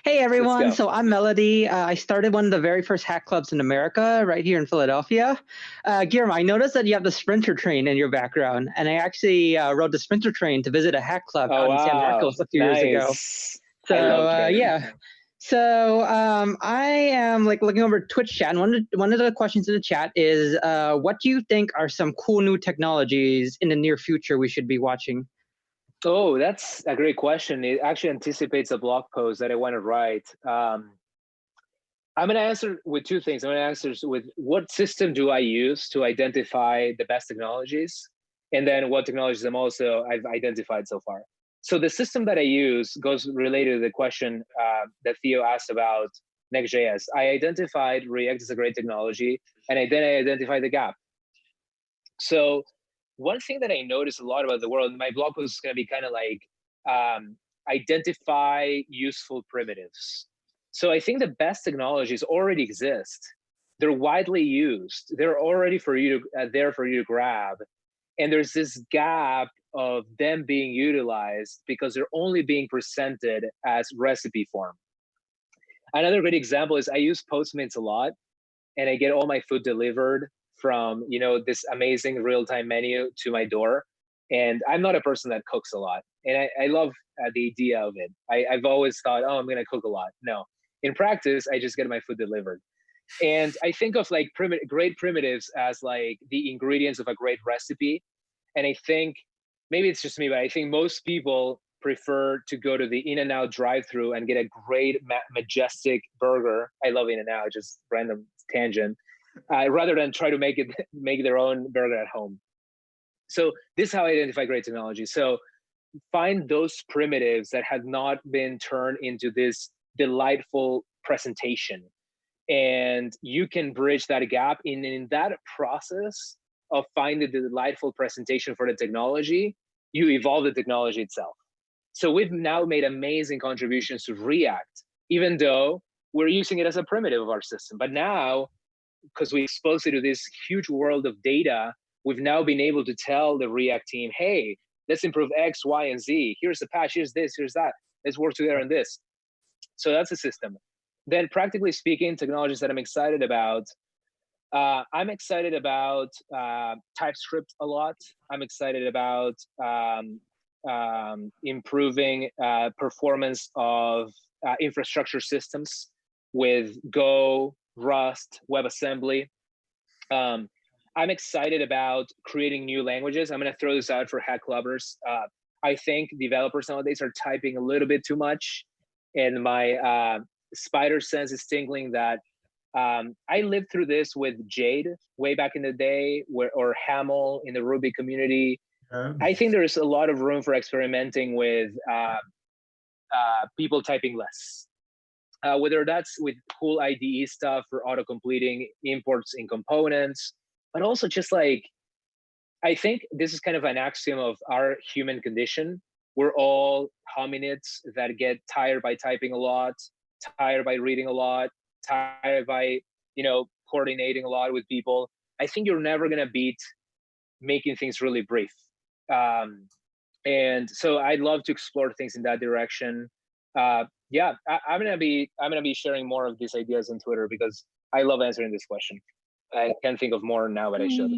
Hey Let's everyone, go. so I'm Melody. I started one of the very first hack clubs in America right here in Philadelphia. Guillermo, I noticed that you have the Sprinter train in your background, and I actually rode the Sprinter train to visit a hack club Oh out in San wow, Marcos a few years ago. nice. I love So trains. yeah, I am like looking over Twitch chat, and one of the questions in the chat is, what do you think are some cool new technologies in the near future we should be watching? Oh, that's a great question. It actually anticipates a blog post that I want to write. I'm going to answer with two things. I'm going to answer with what system do I use to identify the best technologies, and then what technologies I've identified so far. So the system that I use goes related to the question that Theo asked about Next.js. I identified React as a great technology, and then I identified the gap. So one thing that I noticed a lot about the world, my blog post is going to be kind of like identify useful primitives. So I think the best technologies already exist. They're widely used. They're already for you to there for you to grab. And there's this gap of them being utilized because they're only being presented as recipe form. Another great example is I use Postmates a lot, and I get all my food delivered from this amazing real-time menu to my door. And I'm not a person that cooks a lot, and I love the idea of it. I've always thought, oh, I'm going to cook a lot. No, in practice, I just get my food delivered. And I think of like great primitives as like the ingredients of a great recipe. And I think maybe it's just me, but I think most people prefer to go to the In-N-Out drive-through and get a great majestic burger. I love In-N-Out, just random tangent, rather than try to make their own burger at home. So this is how I identify great technology. So find those primitives that have not been turned into this delightful presentation, and you can bridge that gap. In that process of finding the delightful presentation for the technology, you evolve the technology itself. So we've now made amazing contributions to React, even though we're using it as a primitive of our system. But now, because we exposed it to this huge world of data, we've now been able to tell the React team, hey, let's improve X, Y, and Z. Here's the patch, here's this, here's that. Let's work together on this. So that's a system. Then practically speaking, technologies that I'm excited about, I'm excited about TypeScript a lot. I'm excited about improving performance of infrastructure systems with Go, Rust, WebAssembly. I'm excited about creating new languages. I'm going to throw this out for hack clubbers. I think developers nowadays are typing a little bit too much, and my spider sense is tingling that I lived through this with Jade way back in the day, or Haml in the Ruby community. I think there is a lot of room for experimenting with people typing less. Whether that's with cool IDE stuff for auto-completing imports in components, but also just like, I think this is kind of an axiom of our human condition. We're all hominids that get tired by typing a lot, tired by reading a lot, tired by, coordinating a lot with people. I think you're never going to beat making things really brief. And so I'd love to explore things in that direction. Yeah, I'm gonna be sharing more of these ideas on Twitter because I love answering this question. I can't think of more now, but I should.